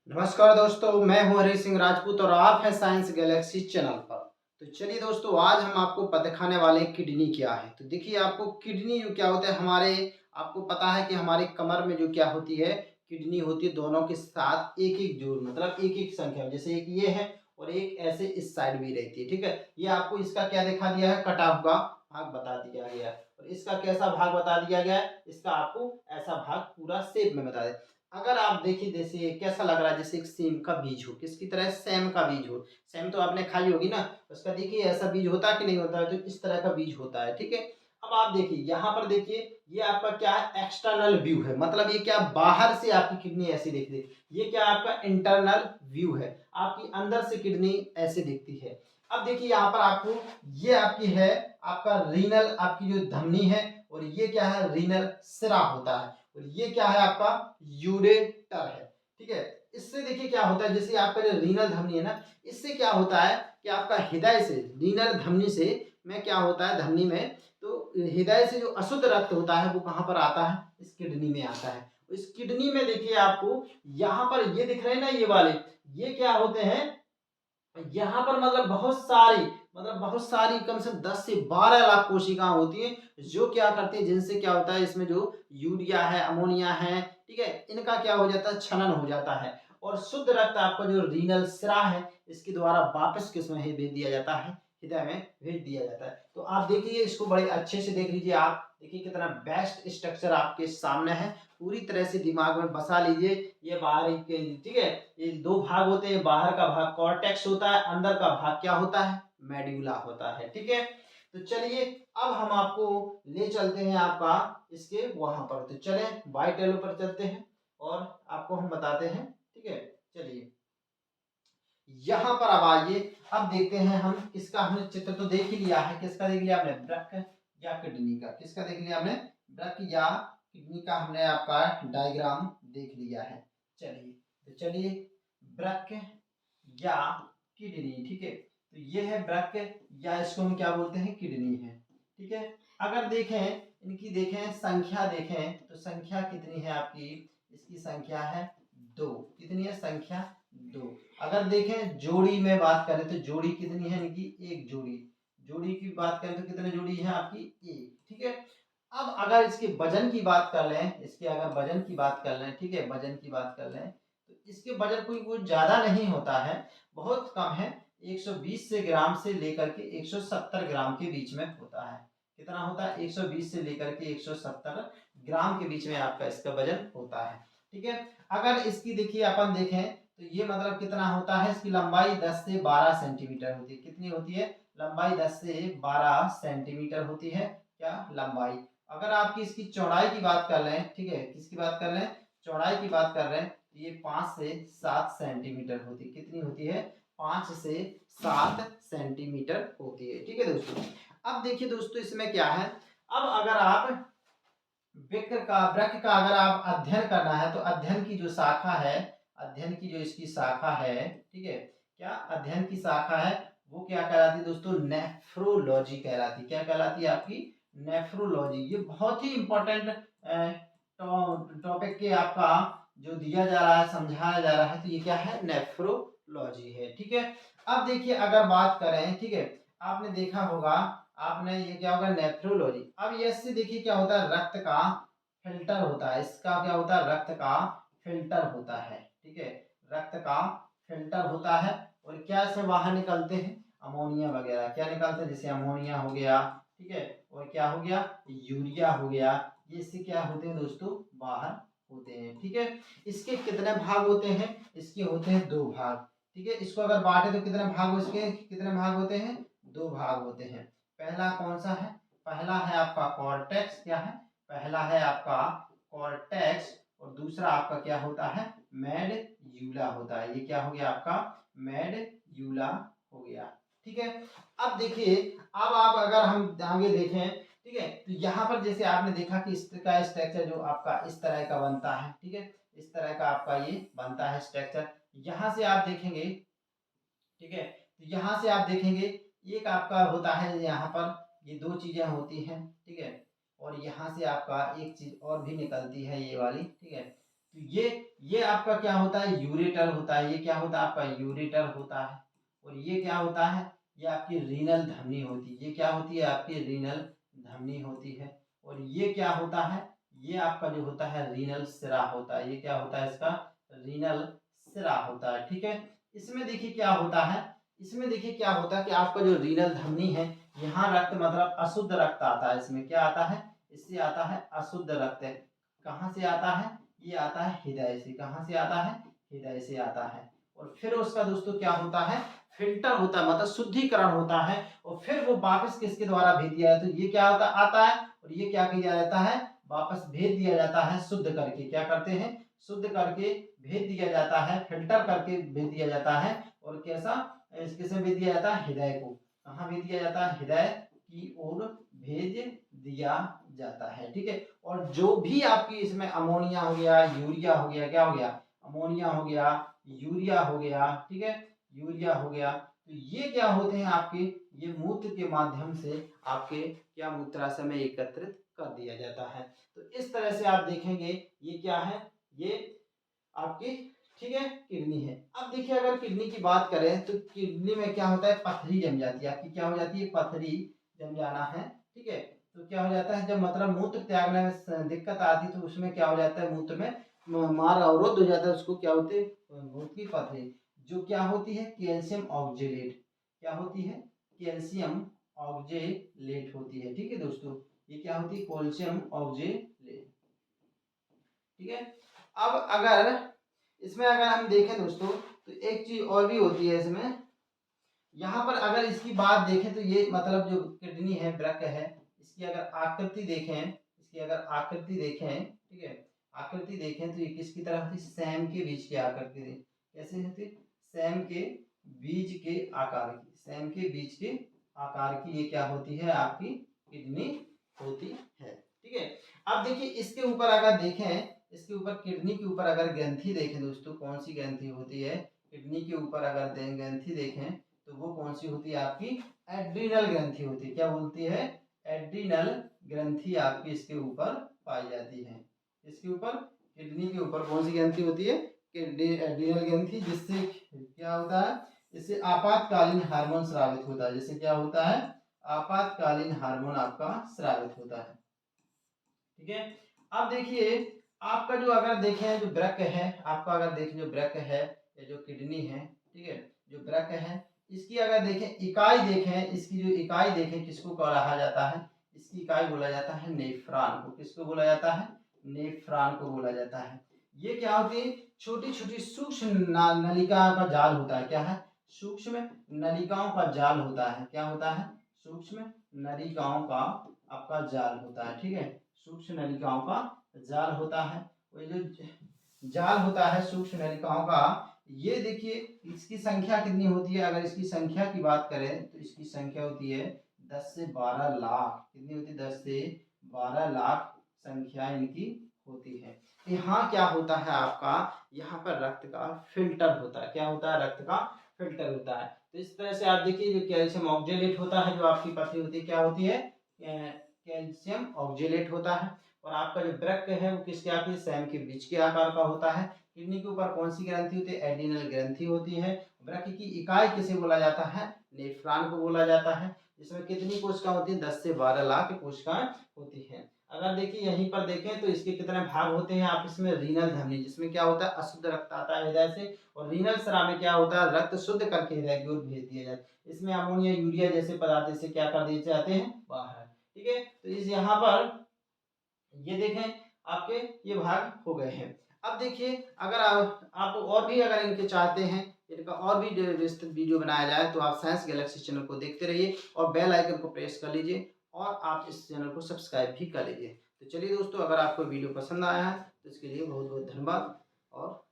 नमस्कार दोस्तों, मैं हूं हरी सिंह राजपूत और आप हैं साइंस गैलेक्सी चैनल पर। तो चलिए दोस्तों, आज हम आपको दिखाने वाले हैं किडनी क्या है। तो देखिए, आपको किडनी जो क्या होता है हमारे, आपको पता है कि हमारे कमर में जो क्या होती है, किडनी होती है। दोनों के साथ एक एक जोड़, मतलब एक एक संख्या में, जैसे एक ये है और एक ऐसे इस साइड भी रहती है। ठीक है, ये आपको इसका क्या दिखा दिया है, कटा हुआ भाग बता दिया गया है। और इसका कैसा भाग बता दिया गया है, इसका आपको ऐसा भाग पूरा शेप में बता दे। अगर आप देखिए, जैसे कैसा लग रहा है, जैसे एक सेम का बीज हो, किसकी तरह, सेम का बीज हो। सेम तो आपने खाई होगी ना, उसका देखिए ऐसा बीज होता है कि नहीं होता है, तो इस तरह का बीज होता है। ठीक है, अब आप देखिए यहाँ पर, देखिए ये आपका क्या है, एक्सटर्नल व्यू है। मतलब ये क्या, बाहर से आपकी किडनी ऐसी दिखती है। ये क्या, आपका इंटरनल व्यू है, आपकी अंदर से किडनी ऐसे दिखती है। अब देखिए यहाँ पर आपको, ये आपकी है, आपका रीनल, आपकी जो धमनी है, और ये क्या है, रीनल सिरा होता है। और ये क्या है, आपका यूरेटर है। ठीक है, इससे देखिए क्या होता है, जैसे आपका जो रीनल धमनी है ना, इससे क्या होता है कि आपका हृदय से, रीनल धमनी से में क्या होता है, धमनी में, तो हृदय से जो अशुद्ध रक्त होता है वो कहाँ पर आता है, इस किडनी में आता है। इस किडनी में देखिए आपको, यहाँ पर ये दिख रहे हैं ना, ये वाले, ये क्या होते हैं, यहाँ पर मतलब बहुत सारी कम से कम 10 से 12 लाख कोशिकाएं होती हैं, जो क्या करती हैं, जिनसे क्या होता है, इसमें जो यूरिया है, अमोनिया है, ठीक है, इनका क्या हो जाता है, क्षरण हो जाता है। और शुद्ध रक्त आपका जो रीनल सिरा है, इसके द्वारा वापस किसमें भेज दिया जाता है, हृदय में भेज दिया जाता है। तो आप देखिए, इसको बड़े अच्छे से देख लीजिए। आप देखिए कितना बेस्ट स्ट्रक्चर आपके सामने है, पूरी तरह से दिमाग में बसा लीजिए। ये बाहर एक, ठीक है, ये दो भाग होते हैं, बाहर का भाग कॉर्टेक्स होता है, अंदर का भाग क्या होता है, मेडुला होता है। ठीक है, तो चलिए अब हम आपको ले चलते हैं आपका इसके वहां पर। तो चले व्हाइट येलो पर चलते हैं और आपको हम बताते हैं। ठीक है, चलिए यहाँ पर अब आइए। अब देखते हैं हम, किसका हमने चित्र तो देख ही लिया है, किसका देख लिया आपने, वृक्क या किडनी का, किसका देख लिया आपने, वृक्क या किडनी का हमने आपका डायग्राम देख लिया है। चलिए, तो चलिए, वृक्क या किडनी, ठीक है, तो ये है वृक्क, या इसको हम क्या बोलते हैं, किडनी है। ठीक है, अगर देखें, इनकी देखें संख्या, देखें तो संख्या कितनी है आपकी, इसकी संख्या है 2। कितनी है संख्या, 2। अगर देखें जोड़ी में बात करें तो जोड़ी कितनी है इनकी, एक जोड़ी। जोड़ी की बात करें तो कितनी जोड़ी है आपकी, एक। ठीक है, अब अगर इसके वजन की बात कर लें, इसके अगर वजन की बात कर लें, ठीक है, वजन की बात कर लें, तो इसके वजन कोई वो ज्यादा नहीं होता है, बहुत कम है। 120 से ग्राम से लेकर के 170 ग्राम के बीच में होता है। कितना होता है, 120 से लेकर के 170 ग्राम के बीच में आपका इसका वजन होता है। ठीक है, अगर इसकी देखिए अपन देखें तो ये मतलब कितना होता है, इसकी लंबाई 10 से 12 सेंटीमीटर होती है। कितनी होती है, लंबाई 10 से 12 सेंटीमीटर होती है, क्या लंबाई। अगर आपकी इसकी चौड़ाई की बात कर रहे हैं, ठीक है, किसकी बात कर रहे हैं, चौड़ाई की बात कर रहे हैं, तो ये 5 से 7 सेंटीमीटर होती है। कितनी होती है, 5 से 7 सेंटीमीटर होती है। ठीक है दोस्तों, अब देखिए दोस्तों, इसमें क्या है, अब अगर आप वृक्क का अगर आप अध्ययन करना है, तो अध्ययन की जो शाखा है, अध्ययन की जो इसकी शाखा है, ठीक है, क्या अध्ययन की शाखा है, वो क्या कहलाती है दोस्तों, नेफ्रोलॉजी कहलाती है। क्या कहलाती है आपकी, नेफ्रोलॉजी। ये बहुत ही इंपॉर्टेंट टॉपिक के आपका जो दिया जा रहा है, समझाया जा रहा है, तो ये क्या है, नेफ्रोलॉजी है। ठीक है, अब देखिए अगर बात करें, ठीक है, आपने देखा होगा, आपने ये क्या होगा, नेफ्रोलॉजी। अब ये इससे देखिए क्या होता है, रक्त का फिल्टर होता है, इसका क्या होता है, रक्त का फिल्टर होता है। ठीक है, रक्त का फिल्टर होता है, और क्या से बाहर निकलते हैं, अमोनिया वगैरह क्या निकलते हैं, जैसे अमोनिया हो गया, ठीक है, और क्या हो गया, यूरिया हो गया, ये इससे क्या होते हैं दोस्तों, बाहर होते हैं। ठीक है, इसके कितने भाग होते हैं, इसके होते हैं 2 भाग। ठीक है, इसको अगर बांटे तो कितने भाग हो, इसके कितने भाग होते हैं, 2 भाग होते हैं। पहला कौन सा है, पहला है आपका कॉर्टेक्स, क्या है, पहला है आपका कॉर्टेक्स, और दूसरा आपका क्या होता है, मेडुला होता है। ये क्या हो गया आपका, मेडुला हो गया। ठीक है, अब देखिए, अब आप अगर हम आगे देखें, ठीक है, तो यहाँ पर जैसे आपने देखा कि इसका स्ट्रक्चर जो आपका इस तरह का बनता है, ठीक है, इस तरह का आपका ये बनता है स्ट्रक्चर। यहाँ से आप देखेंगे, ठीक है, तो यहाँ से आप देखेंगे, एक आपका होता है यहाँ पर, ये 2 चीजें होती हैं, ठीक है, और यहाँ से आपका एक चीज और भी निकलती है, ये वाली। ठीक है, तो तो ये आपका क्या होता है, यूरेटर होता है। ये क्या होता है आपका, यूरेटर होता है। और ये क्या होता है, ये आपकी रीनल धमनी होती है। ये क्या होती है, आपकी रीनल धमनी होती है। और ये क्या होता है, ये आपका जो होता है रीनल सिरा होता है। ये क्या होता है, इसका रीनल सिरा होता है। ठीक है, इसमें देखिए क्या होता है, इसमें देखिए क्या होता है कि आपका जो रीनल धमनी है, यहाँ रक्त मतलब अशुद्ध रक्त आता है। इसमें क्या आता है, इससे आता है अशुद्ध रक्त। कहाँ से आता है, ये आता है हृदय से। कहाँ से आता है, हृदय से आता है। और फिर उसका दोस्तों क्या होता है, फिल्टर होता है, मतलब शुद्धिकरण होता है। और फिर वो वापस किसके द्वारा भेज दिया है, तो ये क्या होता आता है, और ये क्या किया जाता है, वापस भेज दिया जाता है शुद्ध करके। क्या करते हैं, शुद्ध करके भेज दिया जाता है, फिल्टर करके भेज दिया जाता है। और कैसा, किसे भेज दिया जाता है, हृदय को। कहाँ भेज दिया जाता है, हृदय की ओर भेज दिया जाता है। ठीक है, और जो भी आपकी इसमें अमोनिया हो गया, यूरिया हो गया, क्या हो गया, अमोनिया हो गया, यूरिया हो गया, ठीक है, यूरिया हो गया, तो ये क्या होते हैं आपके, ये मूत्र के माध्यम से आपके क्या मूत्राशय में एकत्रित कर दिया जाता है। तो इस तरह से आप देखेंगे, ये क्या है, ये आपकी, ठीक है, किडनी है। अब देखिए अगर किडनी की बात करें तो किडनी में क्या होता है, पथरी जम जाती है आपकी। क्या हो जाती है, पथरी जम जाना है। ठीक है, तो क्या हो जाता है, जब मतलब मूत्र त्यागने में दिक्कत आती है तो उसमें क्या हो जाता है, मूत्र में मार्ग अवरोध हो जाता है। उसको क्या होते हैं, मूत्र की पथरी, जो क्या होती है, कैल्शियम ऑक्जेलेट। क्या होती है, कैल्शियम ऑक्जेलेट होती है। ठीक है दोस्तों, ये क्या होती है, कैल्शियम ऑक्जेलेट। ठीक है, अब अगर इसमें अगर हम देखें दोस्तों, तो एक चीज और भी होती है इसमें। यहाँ पर अगर इसकी बात देखें तो ये मतलब जो किडनी है, वृक्क है, इसकी अगर आकृति देखें, इसकी अगर आकृति देखें, ठीक है, आकृति देखें तो ये किसकी तरह होती है, सैम के बीज की आकृति। कैसे होती है, सैम के बीज के आकार की, सैम के बीज के आकार की ये क्या होती है, आपकी किडनी होती है। ठीक है, अब देखिए इसके ऊपर अगर देखें, इसके ऊपर किडनी के ऊपर अगर ग्रंथि देखें दोस्तों, कौन सी ग्रंथि होती है, किडनी के ऊपर अगर ग्रंथि देखें तो वो कौन सी होती है, आपकी एड्रीनल ग्रंथि होती है। क्या बोलती है, एड्रीनल ग्रंथि आपकी इसके ऊपर पाई जाती है। इसके ऊपर, किडनी के ऊपर कौन सी ग्रंथि होती है, एड्रीनल ग्रंथि, जिससे क्या होता है, इससे आपातकालीन हार्मोन स्रावित होता है। जिससे क्या होता है, आपातकालीन हार्मोन आपका स्रावित होता है। ठीक है, अब देखिए आपका जो अगर देखें जो वृक्क है, आपका अगर देखें जो वृक्क है या जो किडनी है, ठीक है, जो वृक्क है, इसकी अगर देखें इकाई देखें, इसकी जो इकाई देखें किसको कहा जाता है, इसकी इकाई बोला जाता है नेफ्रॉन को। किसको बोला जाता है, नेफ्रॉन को बोला जाता है। ये क्या होती है, छोटी छोटी सूक्ष्म नलिकाओं का जाल होता है। क्या है, सूक्ष्म नलिकाओं का जाल होता है। क्या होता है, सूक्ष्म नलिकाओं का आपका जाल होता है। ठीक है, सूक्ष्म नलिकाओं का जाल होता है। वो जो जाल होता है सूक्ष्म नलिकाओं का, ये देखिए इसकी संख्या कितनी होती है, अगर इसकी संख्या की बात करें तो इसकी संख्या होती है 10 से 12 लाख। कितनी होती है, 10 से 12 लाख संख्या इनकी होती है। यहाँ क्या होता है आपका, यहाँ पर रक्त का फिल्टर होता है। क्या होता है, रक्त का फिल्टर होता है। तो इस तरह से आप देखिए जो कैल्शियम ऑक्जेलेट होता है, जो आपकी पथरी होती है, क्या होती है, कैल्शियम ऑक्जेलेट होता है। और आपका जो वृक्क है वो किसके आकार, सैम के बीज के आकार का होता है। किडनी के ऊपर कौन सी ग्रंथि होती है, एड्रीनल ग्रंथि होती है। वृक्क की इकाई किसे बोला जाता है, नेफ्रॉन को बोला जाता है। इसमें कितनी कोशिकाएं होती है, 10 से 12 लाख कोशिकाएं होती हैं। अगर देखिए यहीं पर देखें तो इसके कितने भाग होते हैं आप, इसमें रीनल धमनी, जिसमें क्या होता है, अशुद्ध रक्त आता है हृदय से। और रीनल स्राव में क्या होता है, रक्त शुद्ध करके हृदय की ओर भेज दिया जाता है। इसमें अमोनिया यूरिया जैसे पदार्थ से क्या कर दिए जाते हैं, बाहर। ठीक है, तो इस यहाँ पर ये देखें आपके ये भाग हो गए हैं। अब देखिए अगर आप और भी अगर इनके चाहते हैं, इनका और भी विस्तृत वीडियो बनाया जाए तो आप साइंस गैलेक्सी चैनल को देखते रहिए और बेल आइकन को प्रेस कर लीजिए और आप इस चैनल को सब्सक्राइब भी कर लीजिए। तो चलिए दोस्तों, अगर आपको वीडियो पसंद आया है तो इसके लिए बहुत बहुत धन्यवाद और